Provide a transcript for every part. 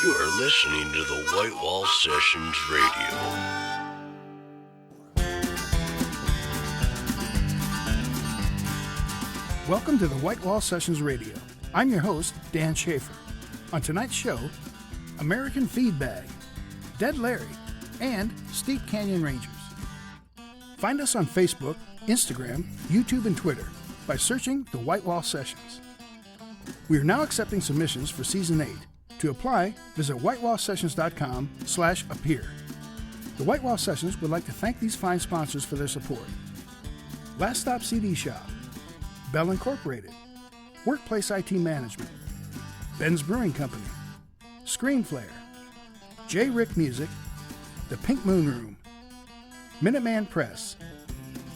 You are listening to the White Wall Sessions Radio. Welcome to the White Wall Sessions Radio. I'm your host, Dan Schaefer. On tonight's show, American Feedbag, Dead Larry, and Steep Canyon Rangers. Find us on Facebook, Instagram, YouTube, and Twitter by searching the White Wall Sessions. We are now accepting submissions for Season 8. To apply, visit whitewallsessions.com/appear. The White Wall Sessions would like to thank these fine sponsors for their support. Last Stop CD Shop, Bell Incorporated, Workplace IT Management, Ben's Brewing Company, Screenflare, J. Rick Music, The Pink Moon Room, Minuteman Press,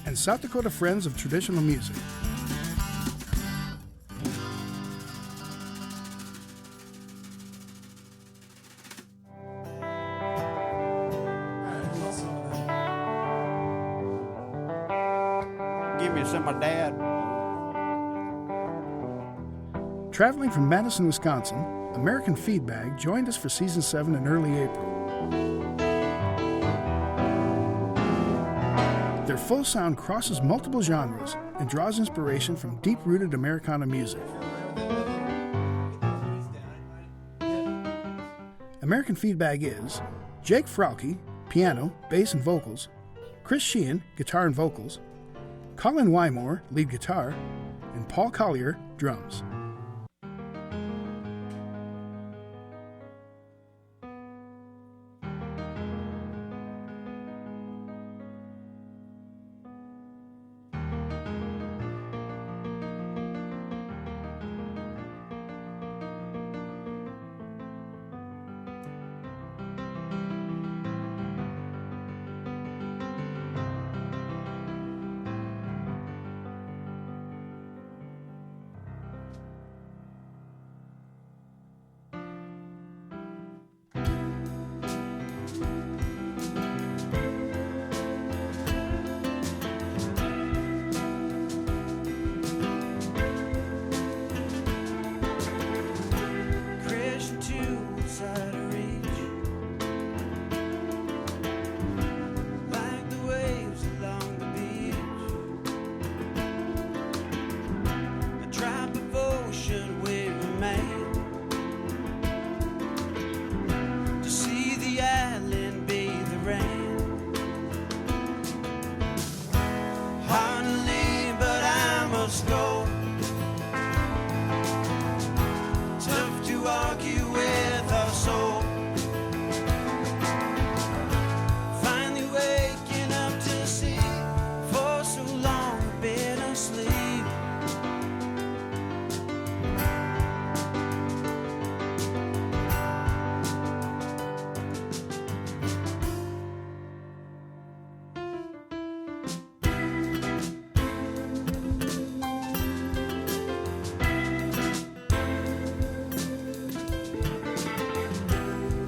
and South Dakota Friends of Traditional Music. Give me some of Dad. Traveling from Madison, Wisconsin, American Feedbag joined us for Season 7 in early April. Their full sound crosses multiple genres and draws inspiration from deep-rooted Americana music. American Feedbag is Jake Frauke, piano, bass, and vocals, Chris Sheehan, guitar and vocals, Colin Wymore, lead guitar, and Paul Collier, drums.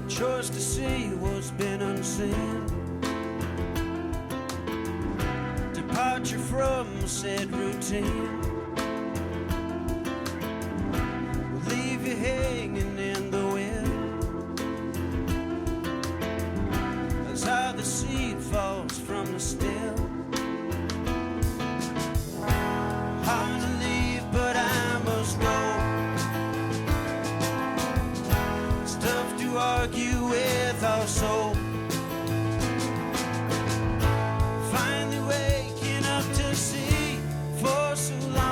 Choice to see what's been unseen. Departure from said routine will leave you hanging in the wind as how the seed falls from the stem. Hard to leave, but I must go. Argue with our soul. Finally waking up to see for so long.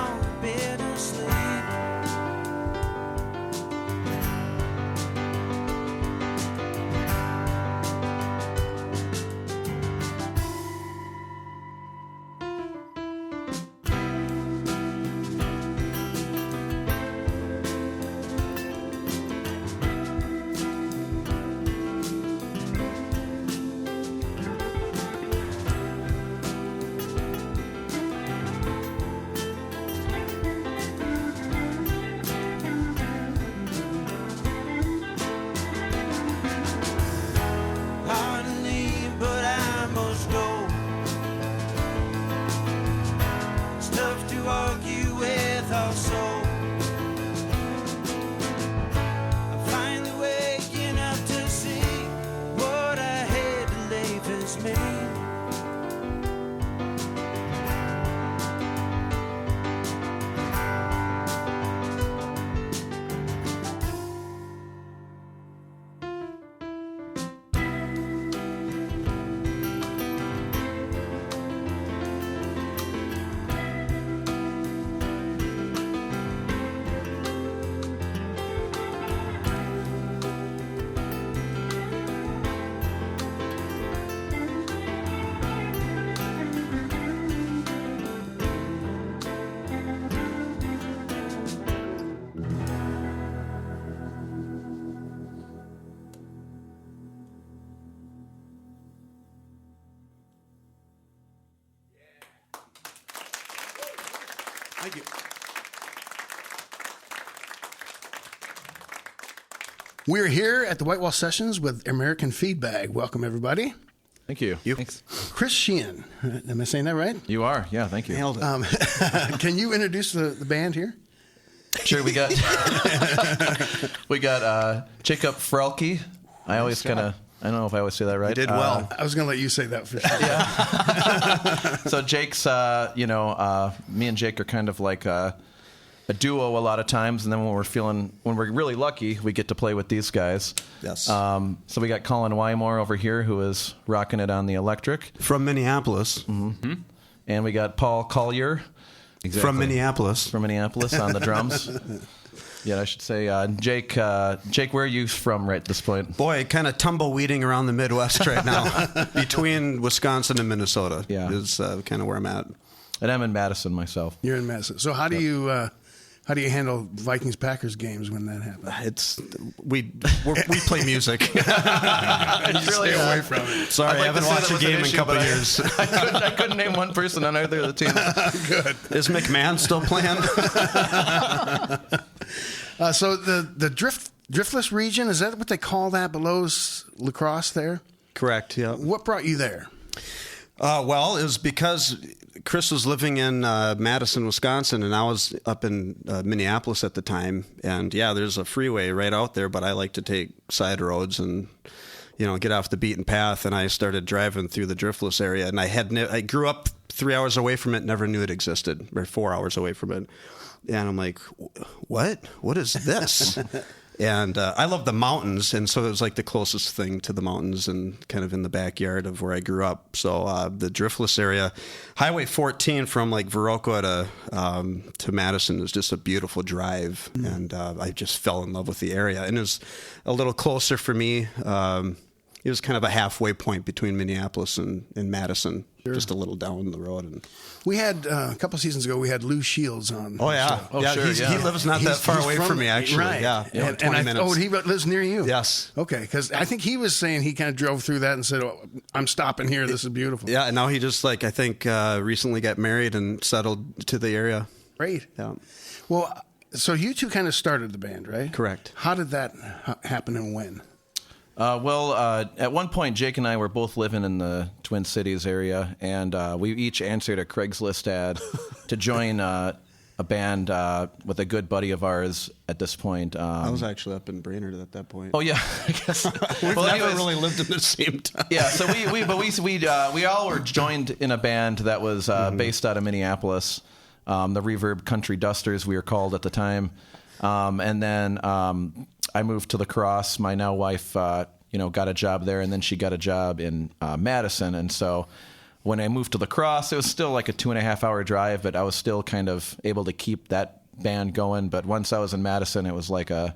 We're here at the White Wall Sessions with American Feedbag. Welcome, everybody. Thank you. Thanks. Chris Sheehan. Am I saying that right? You are. Yeah, thank you. Nailed it. Can you introduce the band here? Sure, we got Jacob Frelke. I always kind of, I don't know if I always say that right. You did well. I was going to let you say that for sure. Yeah. So Jake's, me and Jake are kind of like a duo a lot of times, and then when we're really lucky, we get to play with these guys. Yes. So we got Colin Wymore over here, who is rocking it on the electric. From Minneapolis. Mm-hmm. And we got Paul Collier. Exactly. From Minneapolis on the drums. Yeah, I should say, Jake, where are you from right at this point? Boy, kind of tumbleweeding around the Midwest right now. Between Wisconsin and Minnesota is kind of where I'm at. And I'm in Madison myself. You're in Madison. So how do you handle Vikings-Packers games when that happens? We play music. Stay away from it. Sorry, I haven't watched a game in a couple of years. I couldn't name one person on either of the teams. Good. Is McMahon still playing? So the driftless region, is that what they call that below La Crosse there? Correct, yeah. What brought you there? Well, it was because Chris was living in Madison, Wisconsin, and I was up in Minneapolis at the time. And yeah, there's a freeway right out there, but I like to take side roads and get off the beaten path. And I started driving through the driftless area, and I grew up 3 hours away from it, never knew it existed, or 4 hours away from it. And I'm like, what? What is this? And I love the mountains, and so it was like the closest thing to the mountains and kind of in the backyard of where I grew up. So the driftless area, Highway 14 from like Viroqua to Madison is just a beautiful drive, and I just fell in love with the area. And it was a little closer for me. It was kind of a halfway point between Minneapolis and Madison, just a little down the road. And we had a couple seasons ago. We had Lou Shields on. Oh yeah, sure, he lives not that far away from me actually. Right. Yeah, and 20 minutes. Oh, he lives near you. Yes. Okay, because I think he was saying he kind of drove through that and said, "Oh, I'm stopping here. This is beautiful." Yeah, and now he just I think recently got married and settled to the area. Great. Yeah. Well, so you two kind of started the band, right? Correct. How did that happen and when? At one point, Jake and I were both living in the Twin Cities area, and we each answered a Craigslist ad to join a band with a good buddy of ours at this point. I was actually up in Brainerd at that point. Oh, yeah, I guess. We've never really lived in the same town. Yeah, so we all were joined in a band that was based out of Minneapolis, the Reverb Country Dusters, we were called at the time. And then I moved to La Crosse. My now wife, got a job there, and then she got a job in Madison. And so when I moved to La Crosse, it was still like a 2.5 hour drive, but I was still kind of able to keep that band going. But once I was in Madison, it was like a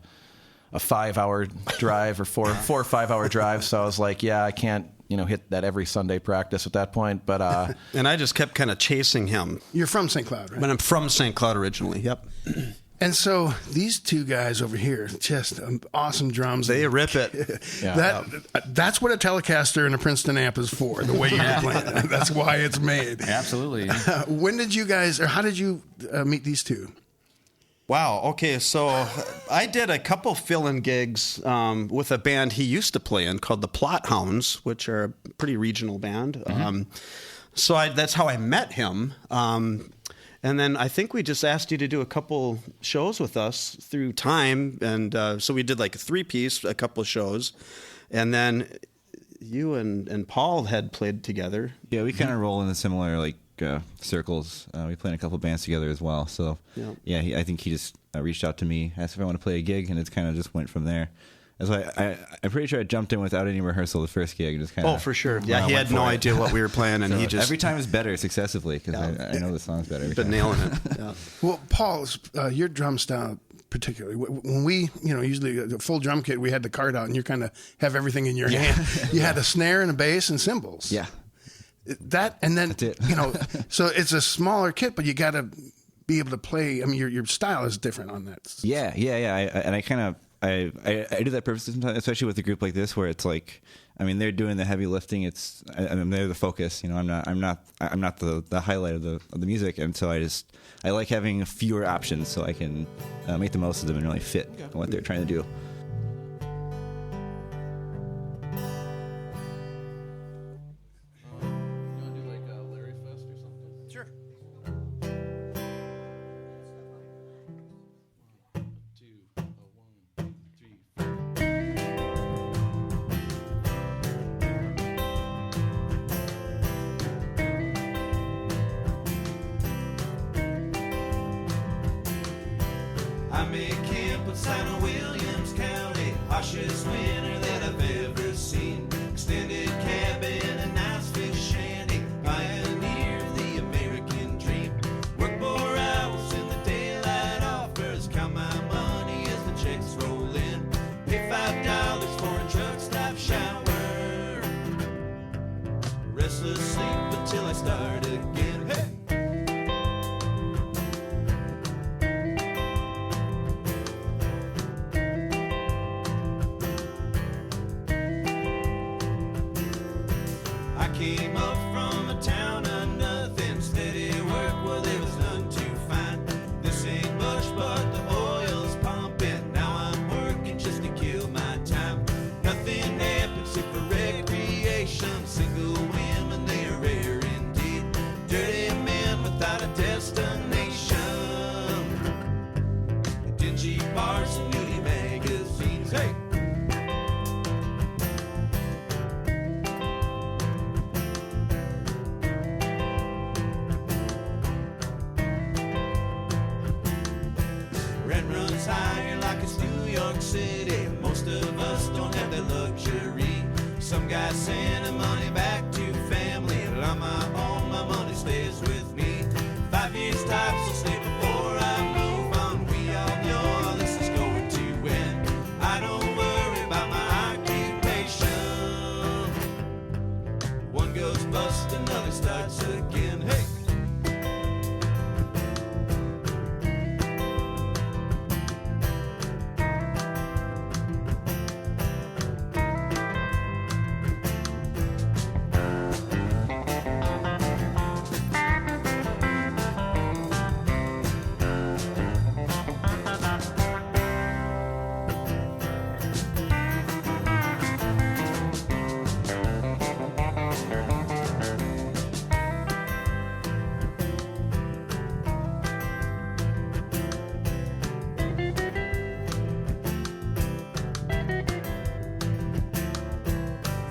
5 hour drive or 4 or 5 hour drive. So I was like, yeah, I can't, hit that every Sunday practice at that point. But and I just kept kind of chasing him. You're from St. Cloud, right? But I'm from St. Cloud originally. Yep. And so these two guys over here, just awesome drums. They rip it. That's what a Telecaster and a Princeton amp is for, the way you're playing. That's why it's made. Absolutely. When did you guys, or how did you meet these two? Wow. Okay. So I did a couple fill-in gigs with a band he used to play in called the Plot Hounds, which are a pretty regional band. Mm-hmm. So that's how I met him. And then I think we just asked you to do a couple shows with us through time. And so we did like a 3-piece, a couple of shows. And then you and Paul had played together. Yeah, we kind of roll in the similar circles. We play in a couple of bands together as well. So I think he just reached out to me, asked if I want to play a gig, and it's kind of just went from there. That's why I'm pretty sure I jumped in without any rehearsal the first gig. Just kind of. Oh, for sure. Yeah, he had no idea what we were playing, and so he just every time is better successfely because I know the song's better. Every time. Nailing it. Yeah. Well, Paul, your drum style particularly. When we, usually a full drum kit, we had the cart out, and you kind of have everything in your hand. You had a snare and a bass and cymbals. Yeah. That and then That's it. so it's a smaller kit, but you got to be able to play. I mean, your style is different on that. Yeah. I kind of. I do that purposely sometimes, especially with a group like this, where it's like, I mean, they're doing the heavy lifting. They're the focus. I'm not the highlight of the music, and so I like having fewer options so I can make the most of them and really fit what they're trying to do. Army camp outside of Williams County. Harshest winter that I've ever seen. Extended cabin and nice fish shanty. Pioneer the American dream. Work more hours in the daylight offers. Count my money as the checks roll in. Pay $5 for a truck stop shower. Restless sleep until I start again. Hey! I came up from a town of nothing. Steady work, well, there was none to find. This ain't much, but the oil's pumping. Now I'm working just to kill my time. Nothing happens except for recreation. Single women, they are rare indeed. Dirty men without a destination. Dingy bars and nudie magazines. Hey! Rent runs higher like it's New York City. Most of us don't have that luxury. Some guys sending money back to family. But on my own, my money stays with me. 5 years time, so stay before I move on. We all know all this is going to end. I don't worry about my occupation. One goes bust, another starts again. Hey!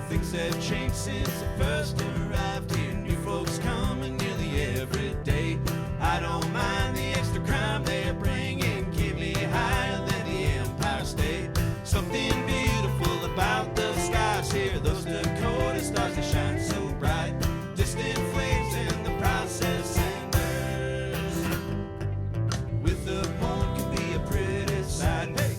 Things have changed since I first arrived here. New folks coming nearly every day. I don't mind the extra crime they're bringing. Keep me higher than the Empire State. Something beautiful about the skies here. Those Dakota stars, they shine so bright. Distant flames in the process cinders. With the moon can be a pretty sight. Hey!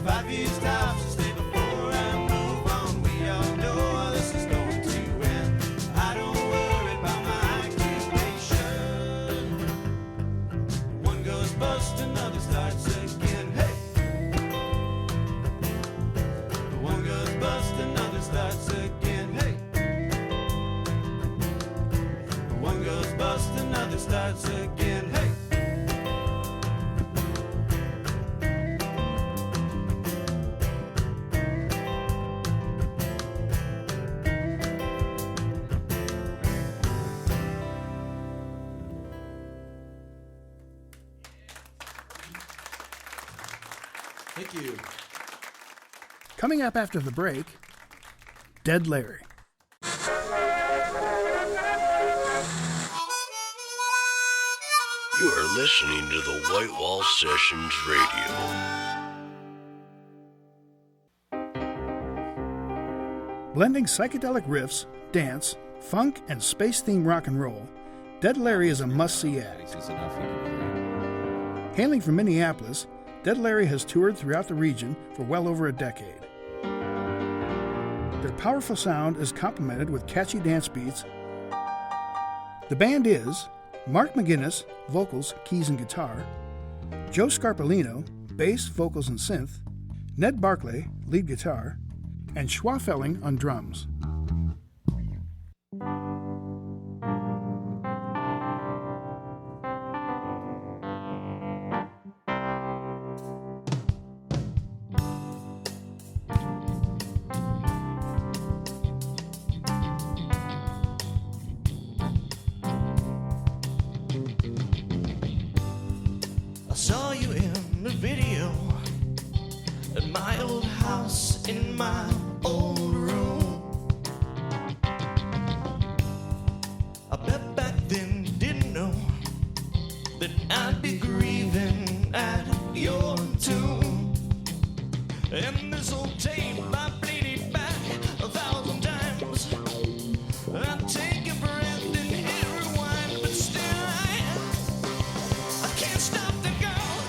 5 years time, so stay before I move on. We all know all this is going to end. I don't worry about my occupation. One goes bust, another starts again. Hey! One goes bust, another starts again. Hey! One goes bust, another starts again. Hey! Thank you. Coming up after the break, Dead Larry. You are listening to the White Wall Sessions Radio. Blending psychedelic riffs, dance, funk, and space-themed rock and roll, Dead Larry is a must-see act. Hailing from Minneapolis, Dead Larry has toured throughout the region for well over a decade. Their powerful sound is complemented with catchy dance beats. The band is Mark McGinnis, vocals, keys, and guitar; Joe Scarpolino, bass, vocals, and synth; Ned Barclay, lead guitar; and Schwafelling on drums. I saw you in the video at my old house in my old room. I bet back then you didn't know that I'd be grieving at your tomb. And this old tape, I played it back 1,000 times. I take a breath and hit rewind, but still I can't stop the girl.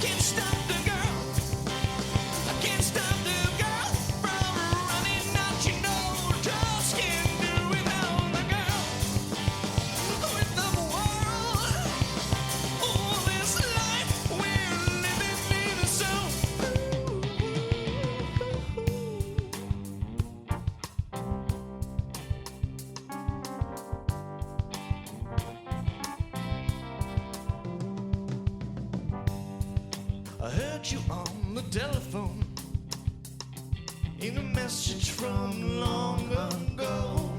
Can't stop the girl. I can't stop the girl from running out. You know, just can't do without the girl. With the world, all this life we're living in a zone. I heard you on the telephone in a message from long ago.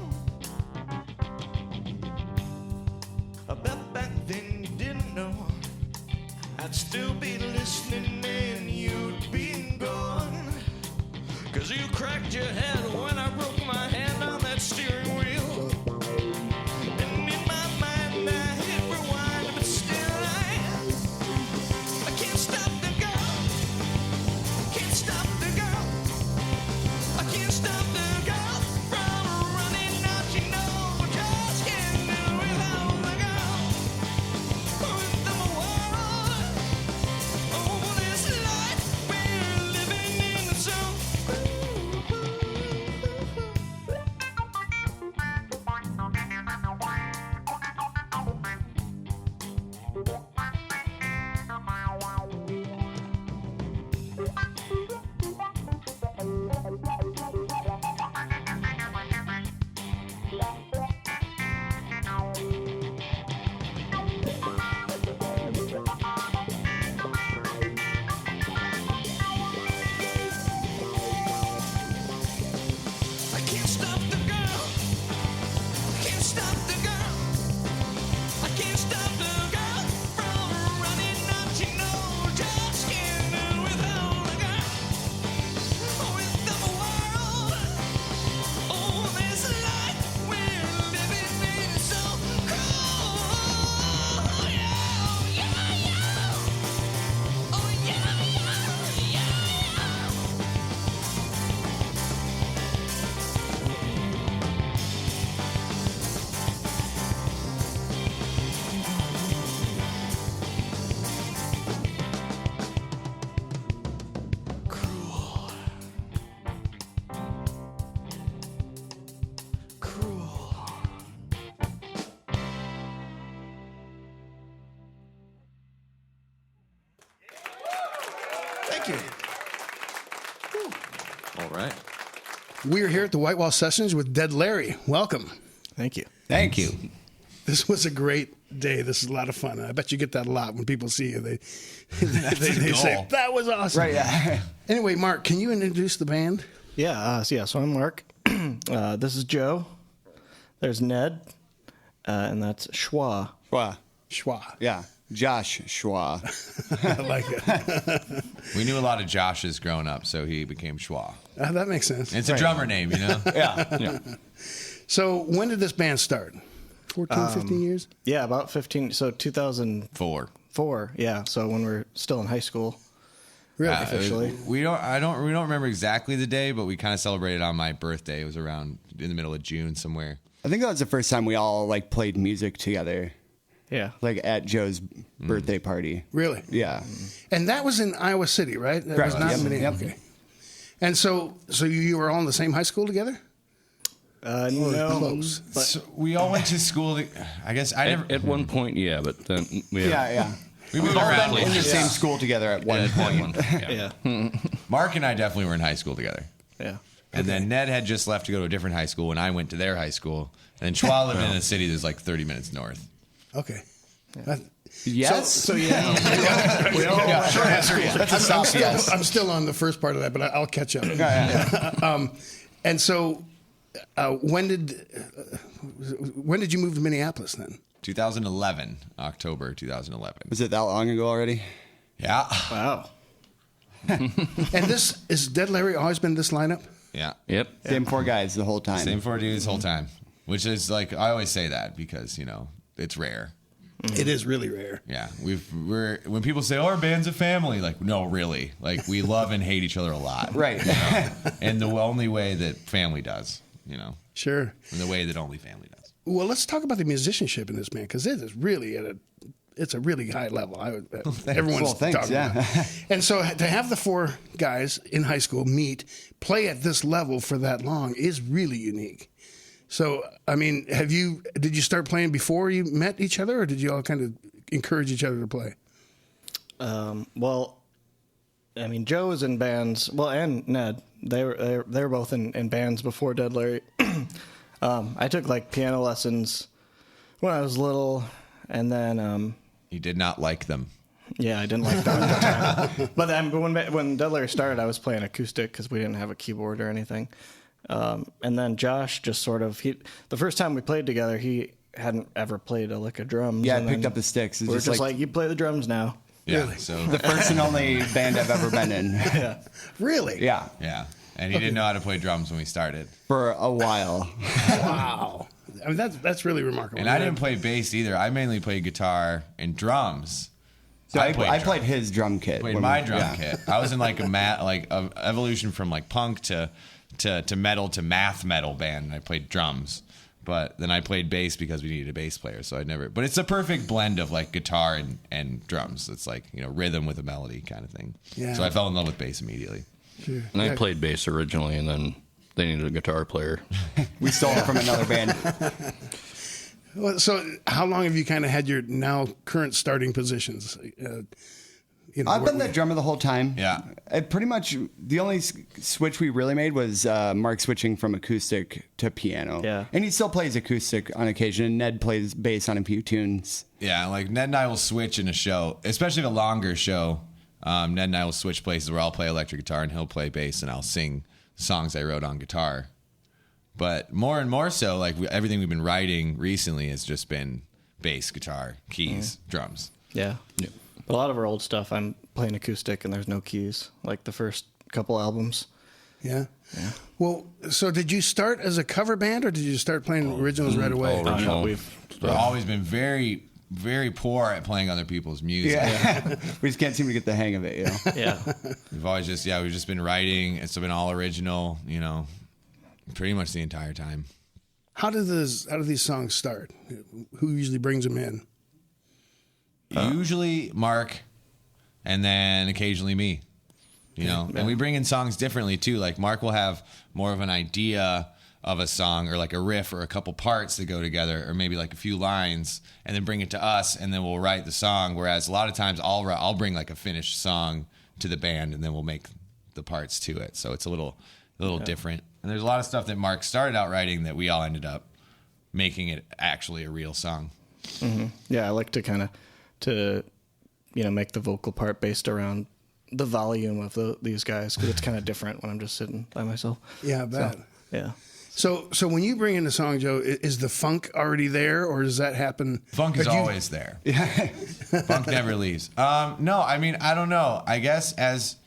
I bet back then you didn't know I'd still be listening and you'd be gone. 'Cause you cracked your head when I broke my hand on that steering wheel. And in my mind I hit rewind, but still I can't stop the girl. Can't stop the girl. I can't stop the girl from running out. You know, just can't do without the girl. With the world, oh, this life we're living in the zone. I can't stop the girl. Can't stop the girl. I can't stop the girl from running out. You know, just can't do without the girl. With the world, oh, this life we're living in is so cool. Yeah, yeah, yeah. Oh, yeah, yeah, yeah. Cruel. Cruel. Thank you. All right. We're here at the White Wall Sessions with Dead Larry. Welcome. Thank you. Thank you. This was a great day. This is a lot of fun. I bet you get that a lot when people see you. They say, that was awesome. Right, yeah. Anyway, Mark, can you introduce the band? Yeah, so I'm Mark. This is Joe. There's Ned, and that's Schwa. Schwa. Schwa. Yeah. Josh Schwa. I like it. We knew a lot of Joshes growing up, so he became Schwa. That makes sense. It's a drummer name, you know? Yeah. So when did this band start? 14, 15 years? Yeah, about 15. So 2004. Four. Yeah. So when we're still in high school. Really? Officially. We don't remember exactly the day, but we kind of celebrated on my birthday. It was around in the middle of June somewhere. I think that was the first time we all like played music together, Yeah. like at Joe's birthday party. Really? Yeah. And that was in Iowa City, right? That Correct. was not Yep. Minneapolis. Yep. Okay. And so you were all in the same high school together? No. Close. So we all went to school. I guess I never. At one point, yeah, but then Yeah. We moved We've all around. been in the same school together at one point. Yeah. Mark and I definitely were in high school together. Yeah. And then Ned had just left to go to a different high school, and I went to their high school. And then Schwa lived in a city that's like 30 minutes north. Okay. Yes. So yeah. Short answer. That's a soft yes. I'm still on the first part of that, but I'll catch up. And so, when did you move to Minneapolis then? 2011, October 2011. Was it that long ago already? Yeah. Wow. And this is Dead Larry always been this lineup? Yeah. Yep. Same four guys the whole time. Same 4 dudes the whole time, which is like, I always say that because, it's rare. It is really rare. Yeah. When people say, oh, our band's a family, like, no, really. Like, we love and hate each other a lot. Right. And the only way that family does, Sure. and the way that only family does. Well, let's talk about the musicianship in this band because it is really it's a really high level. Everyone's talking about it. And so to have the 4 guys in high school play at this level for that long is really unique. So, I mean, did you start playing before you met each other, or did you all kind of encourage each other to play? Well, I mean, Joe was in bands. Well, and Ned, they were both in bands before Dead Larry. I took like piano lessons when I was little, and then You did not like them. yeah, I didn't like that at the time. But then when Dead Larry started, I was playing acoustic because we didn't have a keyboard or anything. And then Josh just sort of the first time we played together, he hadn't ever played a lick of drums. Yeah, I and picked then up the sticks. It's We're just like, you play the drums now. Yeah. Really? So, the first and only band I've ever been in. Really? Yeah, yeah. And he didn't know how to play drums when we started. for a while. Wow. I mean, that's really remarkable. And I didn't play bass either. I mainly played guitar and drums. So I drums. played his drum kit. Played when my we- drum yeah. kit. I was in like a evolution from like punk to metal to math metal band. And I played drums, but then I played bass because we needed a bass player. So I never. But it's a perfect blend of like guitar and drums. It's like rhythm with a melody kind of thing. Yeah. So I fell in love with bass immediately. Sure. And I played bass originally, and then they needed a guitar player. We stole it from another band. Well, so how long have you kind of had your now current starting positions? I've been the drummer the whole time. Yeah. Pretty much the only switch we really made was Mark switching from acoustic to piano. Yeah. And he still plays acoustic on occasion. And Ned plays bass on a few tunes. Yeah, like Ned and I will switch in a show, especially a longer show. Ned and I will switch places where I'll play electric guitar and he'll play bass and I'll sing songs I wrote on guitar. But more and more so, like everything we've been writing recently has just been bass, guitar, keys, drums. Yeah. But a lot of our old stuff, I'm playing acoustic and there's no keys, like the first couple albums. Yeah. Well, so did you start as a cover band or did you start playing originals right away? all original. We've always been very, very poor at playing other people's music. Yeah. We just can't seem to get the hang of it, Yeah. We've always we've just been writing. It's been all original, pretty much the entire time. How do these songs start? Who usually brings them in? Usually Mark, and then occasionally me. And we bring in songs differently too. Like Mark will have more of an idea of a song or like a riff or a couple parts that go together, or maybe like a few lines, and then bring it to us, and then we'll write the song. Whereas a lot of times I'll bring like a finished song to the band, and then we'll make the parts to it. So it's a little different. And there's a lot of stuff that Mark started out writing that we all ended up making it actually a real song. Mm-hmm. Yeah, I like to kind of make the vocal part based around the volume of these guys, because it's kind of different when I'm just sitting by myself. Yeah, I bet. Yeah. So when you bring in the song, Joe, is the funk already there, or does that happen? Funk is always there. Funk never leaves. No, I mean, I don't know. I guess as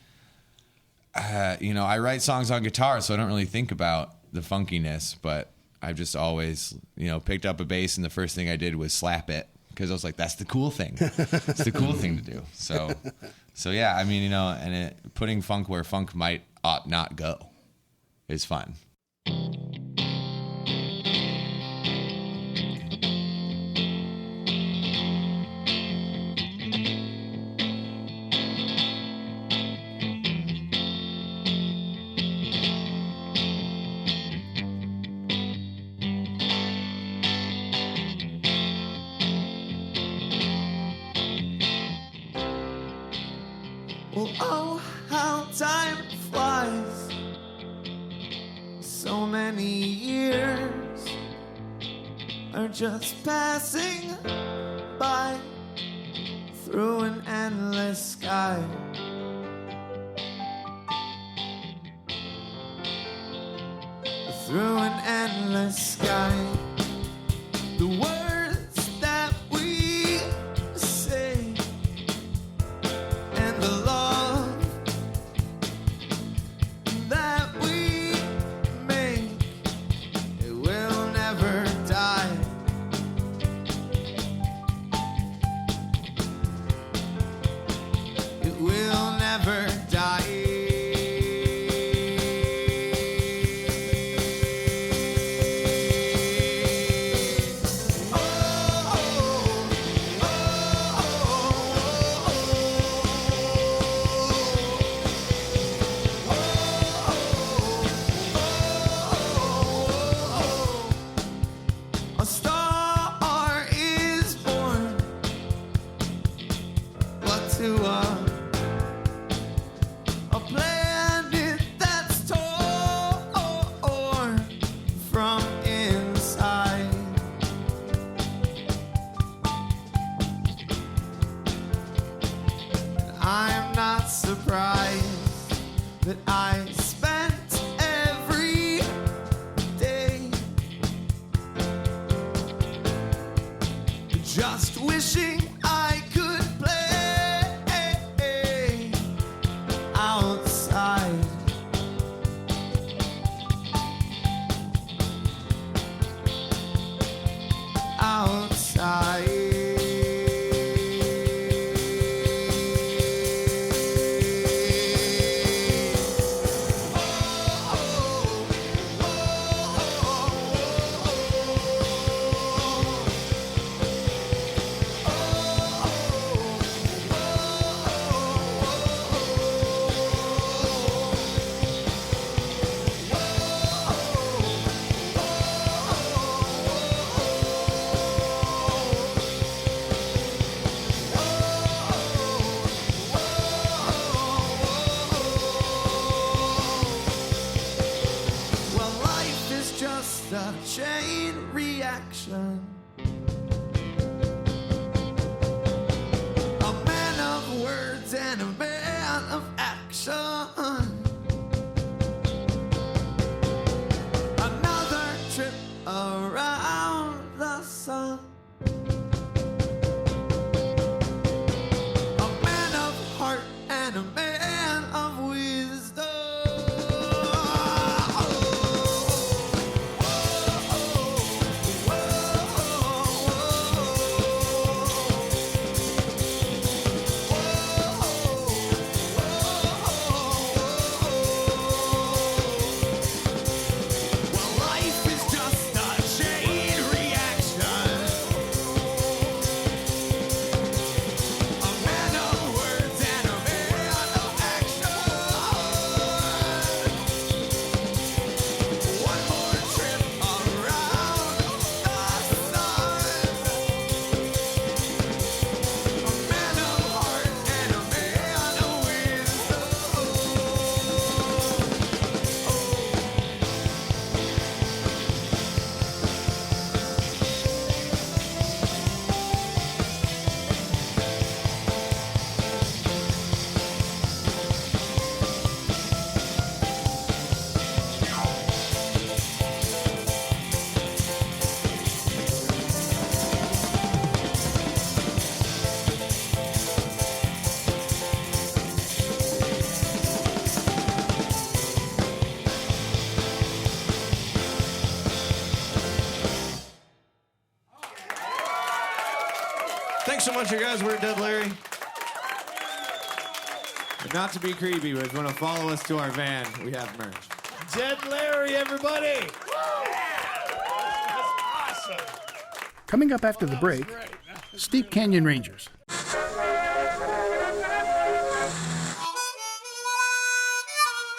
I write songs on guitar, so I don't really think about the funkiness, but I've just always, picked up a bass, and the first thing I did was slap it, because I was like, that's the cool thing. It's the cool thing to do. So yeah, I mean, and putting funk where funk ought not go is fun. Well, oh, how time flies. So many years are just passing by through an endless sky. Through an endless sky. The words that we say and the love I spent every day just wishing I could play outside. Outside. A chain reaction. A man of words and a man of action. Another trip around the sun. A man of heart and a man of wisdom. Thanks so much, you guys. We're Dead Larry. And not to be creepy, but if you want to follow us to our van, we have merch. Dead Larry, everybody! That's awesome. Coming up after the break, Steep Canyon Rangers.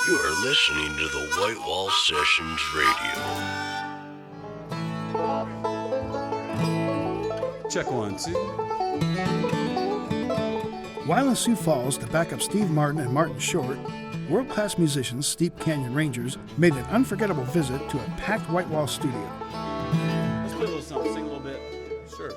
You are listening to the White Wall Sessions Radio. Check 1, 2. While in Sioux Falls to back up Steve Martin and Martin Short, world-class musicians Steep Canyon Rangers made an unforgettable visit to a packed White Wall studio. Let's play a little something, sing a little bit. Sure.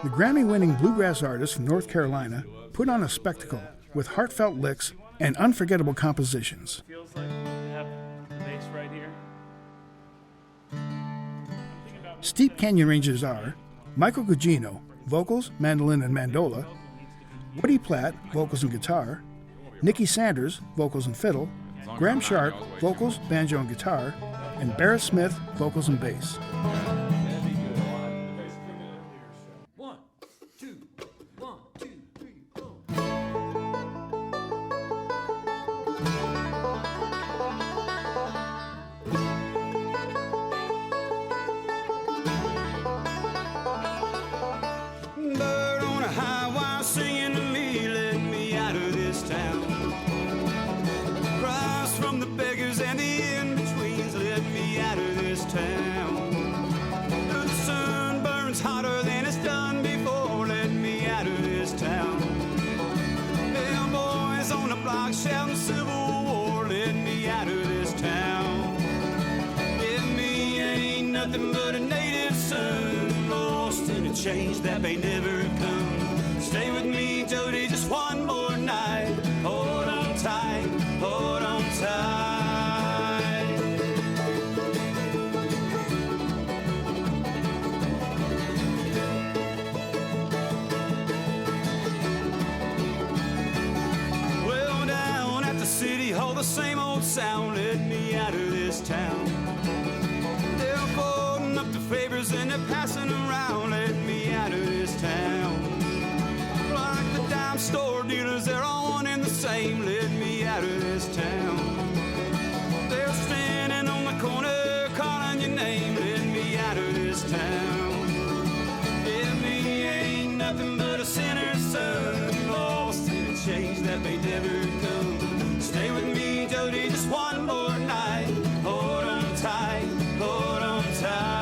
The Grammy-winning bluegrass artist from North Carolina put on a spectacle with heartfelt licks and unforgettable compositions. Feels like we have the bass right here. Steep Canyon Rangers are Michael Gugino, vocals, mandolin and mandola, Woody Platt, vocals and guitar, Nikki Sanders, vocals and fiddle, Graham Sharp, vocals, banjo and guitar, and Barrett Smith, vocals and bass. Shouting Civil War, let me out of this town. Give me ain't nothing but a native son, lost in a change that may never come. Stay with me, Jody, just one more night. Hold on. the same old sound led me out of this town. They're folding up the favors and they're passing around, led me out of this town. Like the dime store dealers, they're all one and the same, led me out of this town. They're standing on the corner calling your name, led me out of this town. Yeah, me ain't nothing but a sinner's son, lost in a change that may never come. Stay with me, Jody, just one more night. Hold on tight, hold on tight.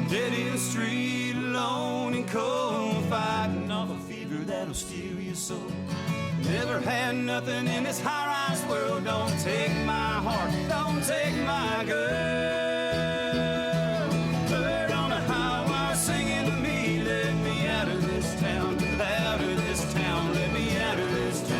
Dead in the street, alone and cold, fighting off a fever that'll steal your soul. Never had nothing in this high-rise world. Don't take my heart, don't take my girl. Bird on a high wire singing to me, let me out of this town, out of this town, let me out of this town.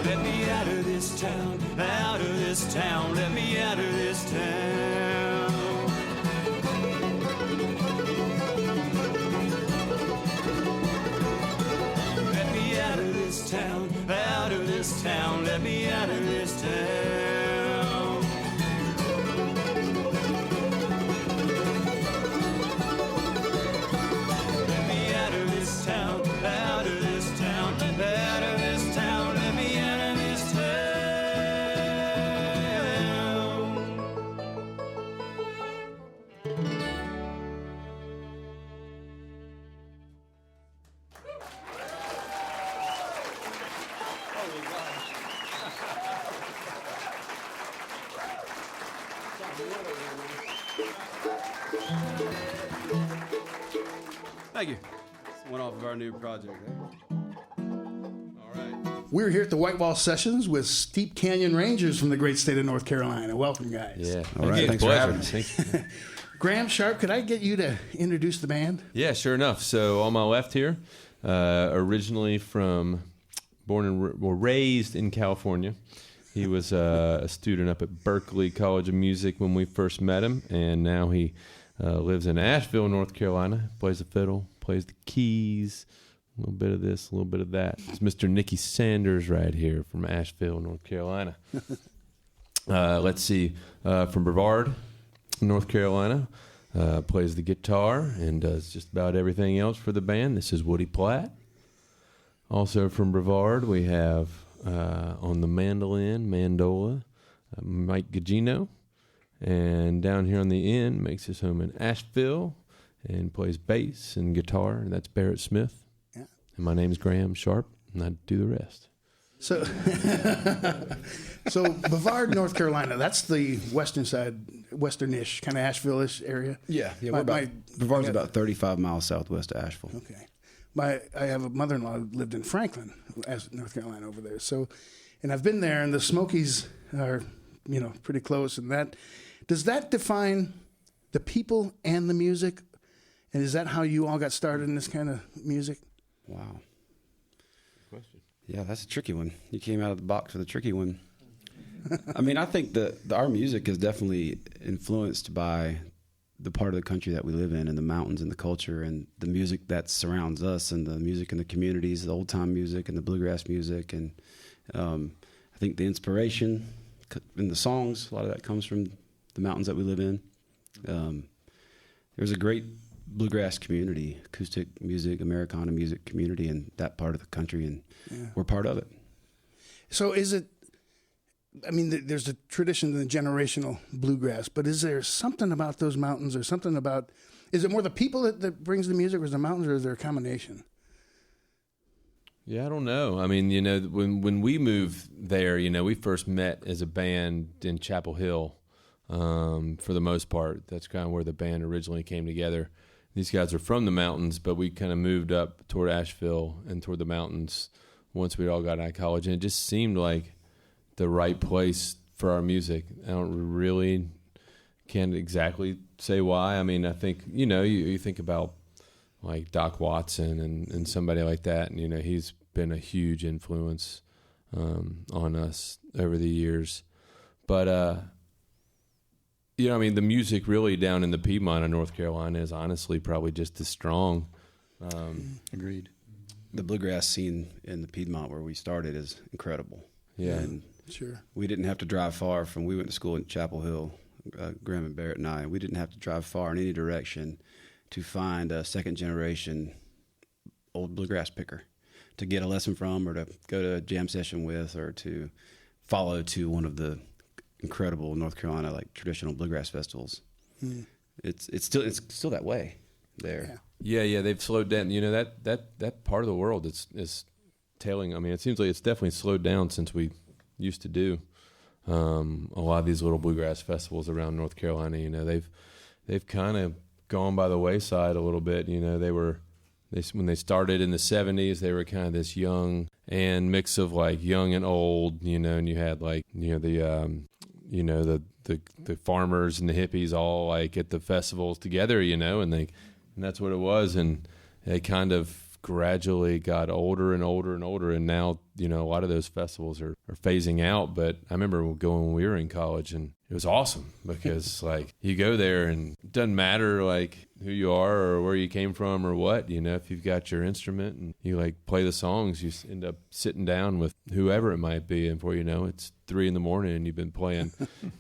Let me out of this town, out of this town, let me out of this town. Let me out of this town, out of this town, let me out of this town. Let me out of this town, out of this town, out of this town, let me out of this town. Thank you. It's one off of our new project. All right. We're here at the White Wall Sessions with Steep Canyon Rangers from the great state of North Carolina. Welcome, guys. Yeah. All right, thanks for having us. Thank you. Graham Sharp, could I get you to introduce the band? Yeah, sure enough. So on my left here, originally from raised in California. He was a student up at Berkeley College of Music when we first met him, and now he lives in Asheville, North Carolina. Plays the fiddle, plays the keys, a little bit of this, a little bit of that. It's Mr. Nicky Sanders right here from Asheville, North Carolina. Let's see, from Brevard, North Carolina. Plays the guitar and does just about everything else for the band. This is Woody Platt. Also from Brevard, we have on the mandola, Mike Gugino. And down here on the end, makes his home in Asheville and plays bass and guitar, and that's Barrett Smith. Yeah. And my name's Graham Sharp, and I do the rest. So, so Brevard, North Carolina, that's the western side, western-ish, kind of Asheville-ish area? Yeah. Brevard's about 35 miles southwest of Asheville. Okay. I have a mother-in-law who lived in Franklin, North Carolina, over there. So, and I've been there, and the Smokies are, pretty close. And does that define the people and the music? And is that how you all got started in this kind of music? Wow. Good question. Yeah, that's a tricky one. You came out of the box with a tricky one. I mean, I think that our music is definitely influenced by the part of the country that we live in, and the mountains and the culture and the music that surrounds us, and the music in the communities, the old time music and the bluegrass music. And I think the inspiration in the songs, a lot of that comes from the mountains that we live in. There's a great bluegrass community, acoustic music, Americana music community in that part of the country, and we're part of it. So is it, there's a tradition in the generational bluegrass, but is there something about those mountains, or something about, is it more the people that brings the music, or is it the mountains, or is there a combination? Yeah, I don't know. I mean, you know, when we moved there, you know, we first met as a band in Chapel Hill. For the most part, that's kind of where the band originally came together. These guys are from the mountains, but we kind of moved up toward Asheville and toward the mountains once we all got out of college, and it just seemed like the right place for our music. I can't exactly say why. I mean, I think, you know, you think about like Doc Watson and somebody like that, and, you know, he's been a huge influence on us over the years. But, you know, I mean, the music really down in the Piedmont of North Carolina is honestly probably just as strong. Agreed. The bluegrass scene in the Piedmont where we started is incredible. Yeah. And sure. We didn't have to drive far we went to school in Chapel Hill, Graham and Barrett and I. We didn't have to drive far in any direction to find a second generation old bluegrass picker to get a lesson from, or to go to a jam session with, or to follow to one of the incredible North Carolina like traditional bluegrass festivals. It's still that way there. Yeah, they've slowed down. You know, that part of the world is tailing. I mean, it seems like it's definitely slowed down since we used to do a lot of these little bluegrass festivals around North Carolina. You know, they've kind of gone by the wayside a little bit. You know, when they started in the 70s, they were kind of this young and mix of like young and old. You know, and you had like, you know, the farmers and the hippies all like at the festivals together. You know, and that's what it was, and they kind of gradually got older and older and older, and now, you know, a lot of those festivals are phasing out. But I remember going when we were in college, and it was awesome because like you go there and it doesn't matter like who you are or where you came from or what, you know, if you've got your instrument and you like play the songs, you end up sitting down with whoever it might be, and before you know it's 3 a.m. and you've been playing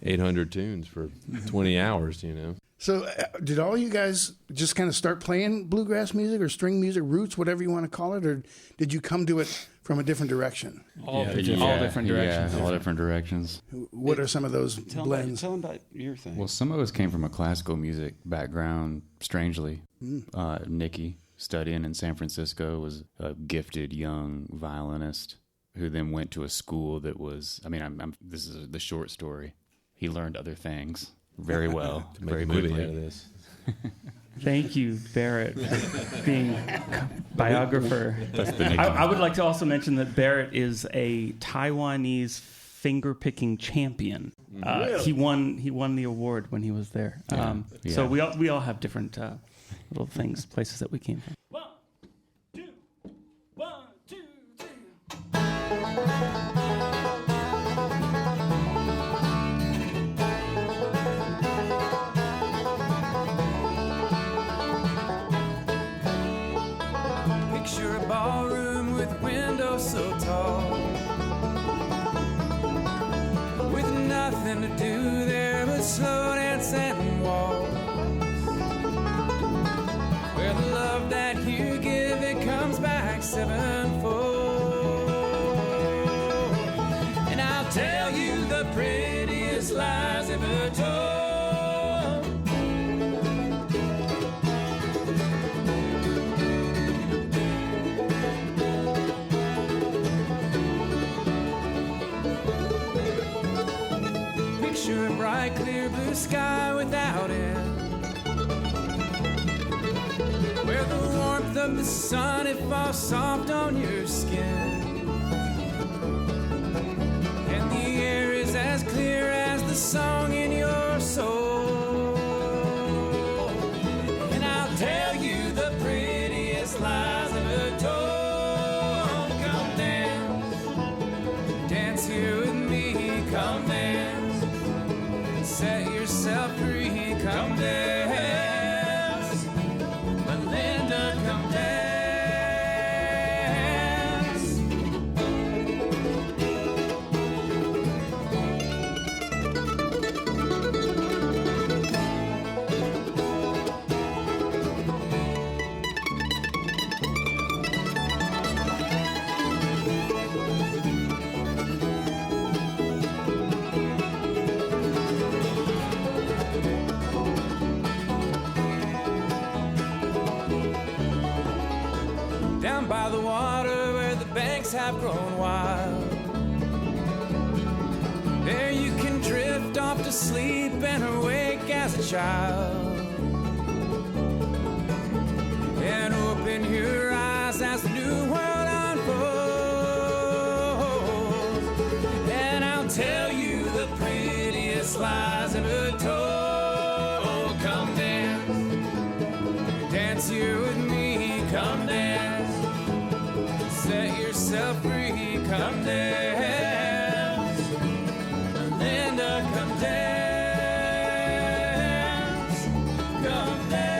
800 tunes for 20 hours, you know. So did all you guys just kind of start playing bluegrass music or string music, roots, whatever you want to call it, or did you come to it from a different direction? All different directions. All different directions. What are some of those blends? Tell them about your thing. Well, some of us came from a classical music background, strangely. Nikki, studying in San Francisco, was a gifted young violinist who then went to a school that was, I mean, this is the short story. He learned other things very well, very quickly. Out of this. Thank you, Barrett, for being biographer. That's the nickname. I would like to also mention that Barrett is a Taiwanese finger-picking champion. Really? He won the award when he was there. So we all have different little things, places that we came from. 1, 2, 1, 2, 3. Picture a ballroom with windows so tall, with nothing to do there but slow dance and walk, where the love that you give, it comes back sevenfold. And I'll tell you the prettiest lies ever told. Picture a bright, clear blue sky without end, where the warmth of the sun, it falls soft on your skin, and the air is as clear as the song in your soul. And I'll tell you the prettiest lies ever told. Come dance, dance here with me, come dance. Set yourself free, come dance. Melinda, come dance. Down by the water where the banks have grown wild. There you can drift off to sleep and awake as a child. And open your eyes as the new world unfolds. And I'll tell you the prettiest lies ever told. Come dance, dance here with me. Come dance, set yourself free. Come dance. Linda, come dance, come dance.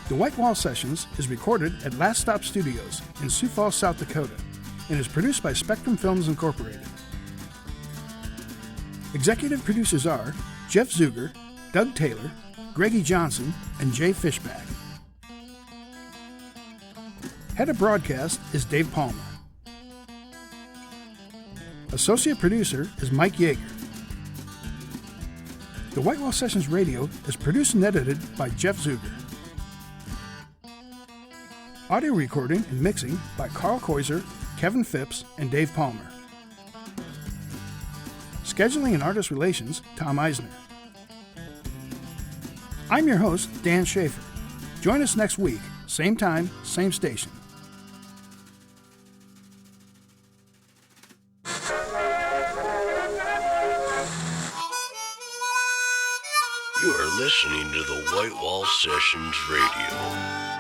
The White Wall Sessions is recorded at Last Stop Studios in Sioux Falls, South Dakota, and is produced by Spectrum Films Incorporated. Executive producers are Jeff Zuger, Doug Taylor, Greggy Johnson, and Jay Fishback. Head of broadcast is Dave Palmer. Associate producer is Mike Yeager. The White Wall Sessions Radio is produced and edited by Jeff Zuger. Audio recording and mixing by Carl Koiser, Kevin Phipps, and Dave Palmer. Scheduling and artist relations, Tom Eisner. I'm your host, Dan Schaefer. Join us next week, same time, same station. You are listening to the White Wall Sessions Radio.